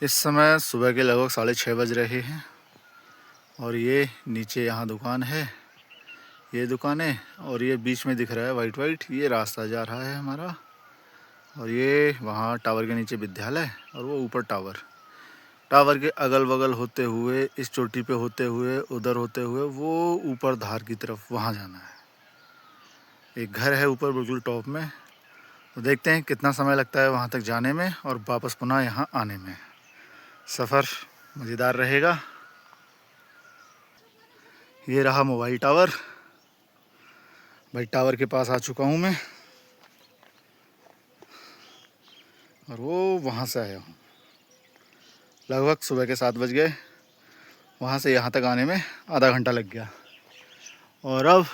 इस समय सुबह के लगभग 6:30 बज रहे हैं और ये नीचे यहाँ दुकान है, ये दुकानें, और ये बीच में दिख रहा है वाइट वाइट, ये रास्ता जा रहा है हमारा। और ये वहाँ टावर के नीचे विद्यालय और वो ऊपर टावर, टावर के अगल बगल होते हुए इस चोटी पे होते हुए उधर होते हुए वो ऊपर धार की तरफ वहाँ जाना है। एक घर है ऊपर बिल्कुल टॉप में, तो देखते हैं कितना समय लगता है वहाँ तक जाने में और वापस पुनः यहाँ आने में। सफ़र मज़ेदार रहेगा। ये रहा मोबाइल टावर, भाई टावर के पास आ चुका हूँ मैं और वो वहाँ से आया हूँ। लगभग सुबह के 7 बज गए, वहाँ से यहाँ तक आने में आधा घंटा लग गया और अब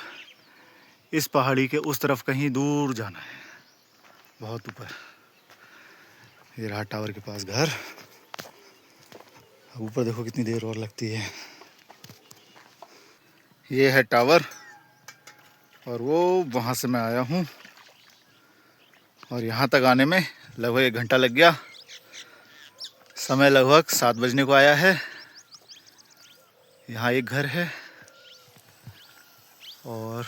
इस पहाड़ी के उस तरफ कहीं दूर जाना है, बहुत ऊपर। ये रहा टावर के पास घर, ऊपर देखो कितनी देर और लगती है। ये है टावर और वो वहाँ से मैं आया हूँ और यहाँ तक आने में लगभग 1 घंटा लग गया। समय लगभग 7 बजने को आया है। यहाँ एक घर है और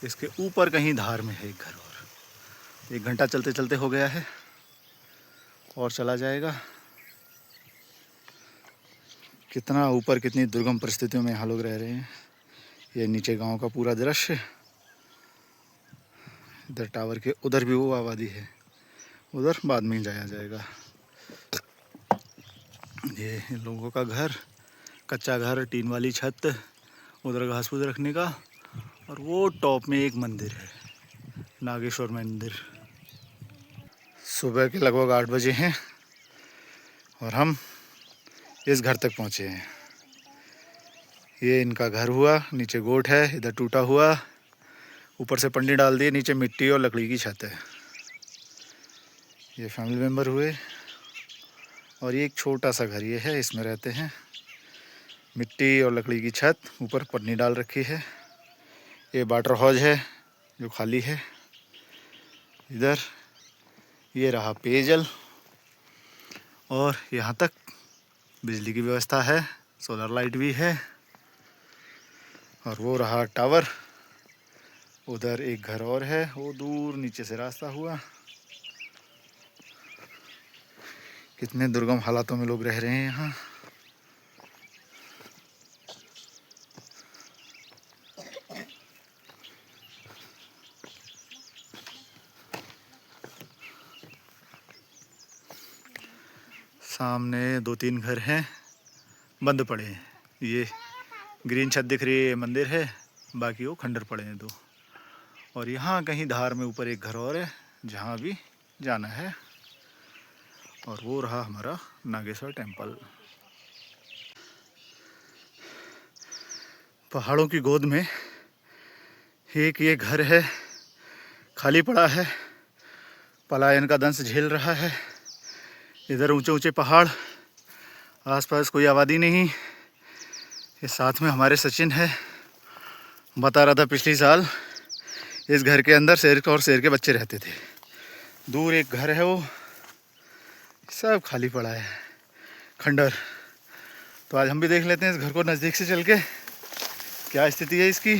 इसके ऊपर कहीं धार में है एक घर, और 1 घंटा चलते चलते हो गया है और चला जाएगा। कितना ऊपर, कितनी दुर्गम परिस्थितियों में यहाँ लोग रह रहे हैं। ये नीचे गांव का पूरा दृश्य, इधर टावर के उधर भी वो आबादी है, उधर बाद में ही जाया जाएगा। ये इन लोगों का घर, कच्चा घर, टीन वाली छत, उधर घास फूस रखने का, और वो टॉप में एक मंदिर है, नागेश्वर मंदिर। सुबह के लगभग 8 बजे हैं और हम इस घर तक पहुँचे हैं। ये इनका घर हुआ, नीचे गोट है, इधर टूटा हुआ, ऊपर से पन्नी डाल दी, नीचे मिट्टी और लकड़ी की छत है। ये फैमिली मेम्बर हुए और ये एक छोटा सा घर ये है, इसमें रहते हैं। मिट्टी और लकड़ी की छत, ऊपर पन्नी डाल रखी है। ये वाटर हौज है जो खाली है। इधर ये रहा पेयजल और यहाँ तक बिजली की व्यवस्था है, सोलर लाइट भी है। और वो रहा टावर, उधर एक घर और है, वो दूर नीचे से रास्ता हुआ। कितने दुर्गम हालातों में लोग रह रहे हैं यहाँ। सामने 2-3 घर हैं, बंद पड़े हैं। ये ग्रीन छत दिख रही है, ये मंदिर है, बाकी वो खंडर पड़े हैं 2। और यहाँ कहीं धार में ऊपर एक घर और है जहाँ भी जाना है। और वो रहा हमारा नागेश्वर टेम्पल। पहाड़ों की गोद में एक ये घर है, खाली पड़ा है, पलायन का दंश झेल रहा है। इधर ऊंचे ऊंचे पहाड़, आसपास कोई आबादी नहीं। ये साथ में हमारे सचिन है, बता रहा था पिछली साल इस घर के अंदर शेर और शेर के बच्चे रहते थे। दूर एक घर है, वो सब खाली पड़ा है, खंडर। तो आज हम भी देख लेते हैं इस घर को नज़दीक से चल के, क्या स्थिति है इसकी।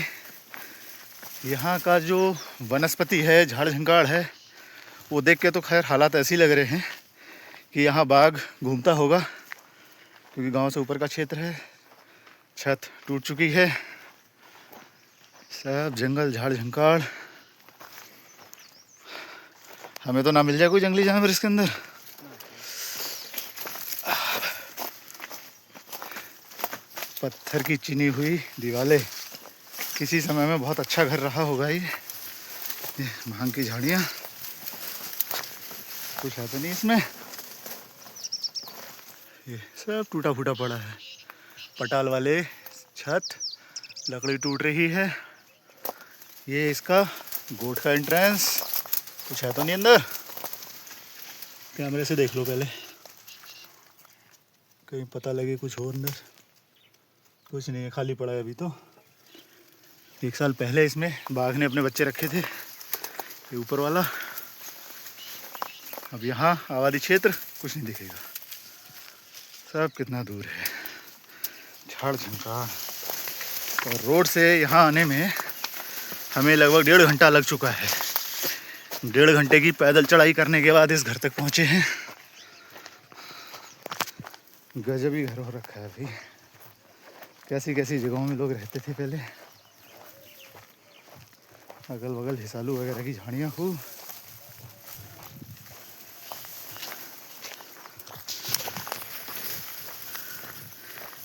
यहाँ का जो वनस्पति है, झाड़ झंकाड़ है, वो देख के तो खैर हालात ऐसे ही लग रहे हैं कि यहाँ बाघ घूमता होगा, क्योंकि गांव से ऊपर का क्षेत्र है, छत टूट चुकी है, सब जंगल झाड़ झंकाड़। हमें तो ना मिल जाए कोई जंगली जानवर इसके अंदर। पत्थर की चिनी हुई दीवारें, किसी समय में बहुत अच्छा घर रहा होगा ये भांग की झाड़ियाँ, कुछ है तो नहीं इसमें। ये सब टूटा फूटा पड़ा है, पटाल वाले छत, लकड़ी टूट रही है। ये इसका गोट का एंट्रेंस, कुछ है तो नहीं अंदर। कैमरे से देख लो पहले, कहीं पता लगे कुछ हो अंदर। कुछ नहीं है, खाली पड़ा है अभी तो। 1 साल पहले इसमें बाघ ने अपने बच्चे रखे थे, ये ऊपर वाला। अब यहाँ आबादी क्षेत्र, कुछ नहीं दिखेगा। सब कितना दूर है, झाड़ झंकार। और रोड से यहाँ आने में हमें लगभग 1.5 घंटा लग चुका है। 1.5 घंटे की पैदल चढ़ाई करने के बाद इस घर तक पहुँचे हैं। गजब ही घर हो रखा है भाई। कैसी कैसी जगहों में लोग रहते थे पहले। अगल बगल हिसालू वगैरह की झाड़ियाँ खूब।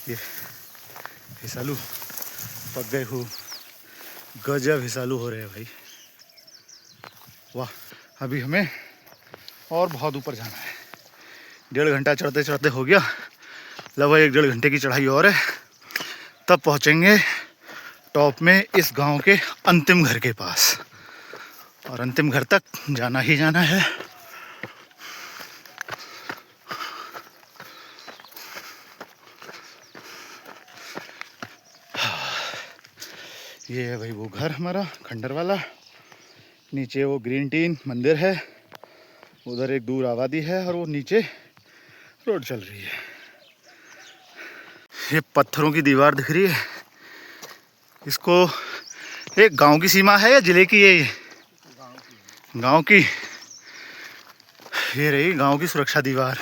ये हिसालू पक गए खूब, गजब हिसालू हो रहे हैं भाई। वाह, अभी हमें और बहुत ऊपर जाना है। 1.5 घंटा चढ़ते चढ़ते हो गया, लगभग 1-1.5 घंटे की चढ़ाई और है, तब पहुँचेंगे टॉप में इस गांव के अंतिम घर के पास। और अंतिम घर तक जाना ही जाना है। ये है भाई वो घर हमारा खंडर वाला। नीचे वो ग्रीन टीन मंदिर है, उधर एक दूर आबादी है और वो नीचे रोड चल रही है। ये पत्थरों की दीवार दिख रही है, इसको एक गांव की सीमा है या जिले की है? ये गांव की। ये रही गांव की सुरक्षा दीवार,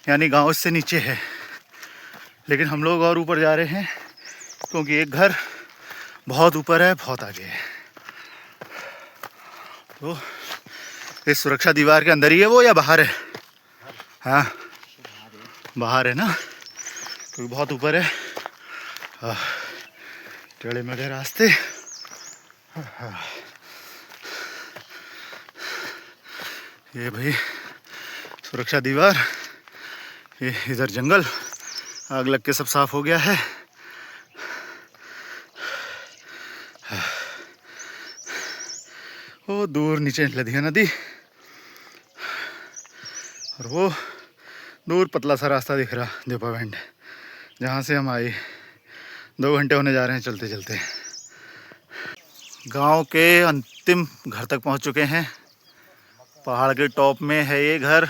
यानी गांव इससे नीचे है। लेकिन हम लोग और ऊपर जा रहे हैं क्योंकि एक घर बहुत ऊपर है, बहुत आगे है। तो इस सुरक्षा दीवार के अंदर ही है वो या बाहर है? हाँ बाहर है ना, क्योंकि बहुत ऊपर है। टेढ़े मेढ़े रास्ते। ये भाई सुरक्षा दीवार। ये इधर जंगल आग लग के सब साफ हो गया है। वो दूर नीचे लधिया नदी और वो दूर पतला सा रास्ता दिख रहा दीपा बैंड, जहाँ से हम आए। 2 घंटे होने जा रहे हैं चलते चलते। गांव के अंतिम घर तक पहुंच चुके हैं। पहाड़ के टॉप में है ये घर।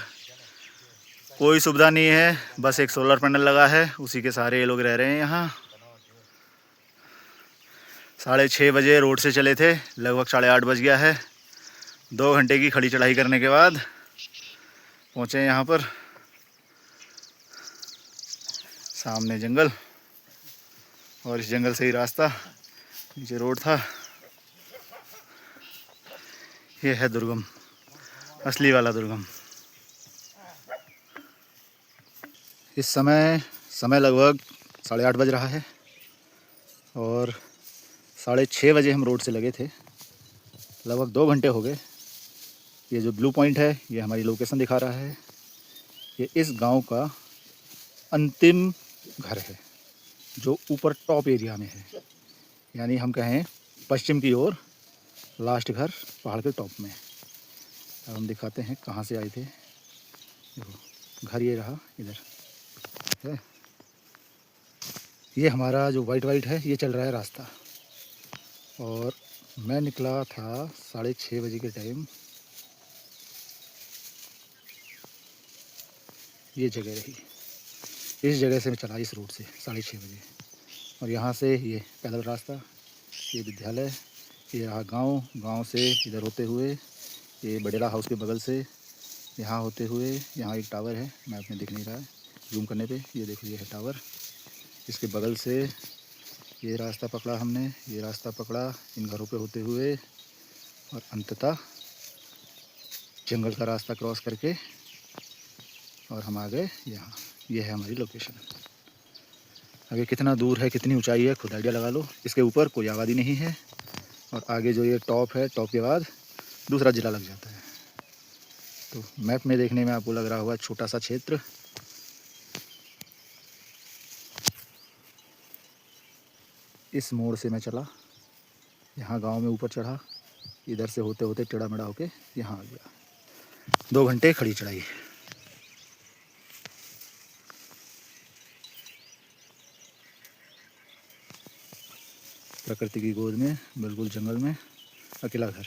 कोई सुविधा नहीं है, बस एक सोलर पैनल लगा है, उसी के सहारे ये लोग रह रहे हैं यहाँ। 6:30 बजे रोड से चले थे, लगभग 8:30 बज गया है। 2 घंटे की खड़ी चढ़ाई करने के बाद पहुँचे यहाँ पर। सामने जंगल और इस जंगल से ही रास्ता, नीचे रोड था। ये है दुर्गम, असली वाला दुर्गम। इस समय लगभग 8:30 बज रहा है और 6:30 बजे हम रोड से लगे थे। लगभग 2 घंटे हो गए। ये जो ब्लू पॉइंट है ये हमारी लोकेशन दिखा रहा है। ये इस गांव का अंतिम घर है जो ऊपर टॉप एरिया में है, यानी हम कहें पश्चिम की ओर लास्ट घर पहाड़ के टॉप में। अब हम दिखाते हैं कहाँ से आए थे। देखो घर ये रहा, इधर है। ये हमारा जो वाइट है ये चल रहा है रास्ता। और मैं निकला था 6:30 बजे के टाइम। ये जगह रही, इस जगह से मैं चला, इस रोड से 6:30 बजे। और यहाँ से ये पैदल रास्ता, ये विद्यालय, ये रहा गांव से इधर होते हुए ये बडेला हाउस के बगल से यहाँ होते हुए यहाँ एक टावर है, मैप में दिख नहीं रहा है जूम करने पे। ये देखो ये है टावर, इसके बगल से ये रास्ता पकड़ा हमने। ये रास्ता पकड़ा इन घरों पे होते हुए और अंततः जंगल का रास्ता क्रॉस करके और हम आ गए यहाँ। ये है हमारी लोकेशन। आगे कितना दूर है, कितनी ऊंचाई है, खुद आइडिया लगा लो। इसके ऊपर कोई आबादी नहीं है और आगे जो ये टॉप है, टॉप के बाद दूसरा ज़िला लग जाता है। तो मैप में देखने में आपको लग रहा होगा छोटा सा क्षेत्र। इस मोड़ से मैं चला, यहाँ गांव में ऊपर चढ़ा, इधर से होते होते टेढ़ा मेढ़ा होके यहाँ आ गया। 2 घंटे खड़ी चढ़ाई। प्रकृति की गोद में, बिल्कुल जंगल में, अकेला घर।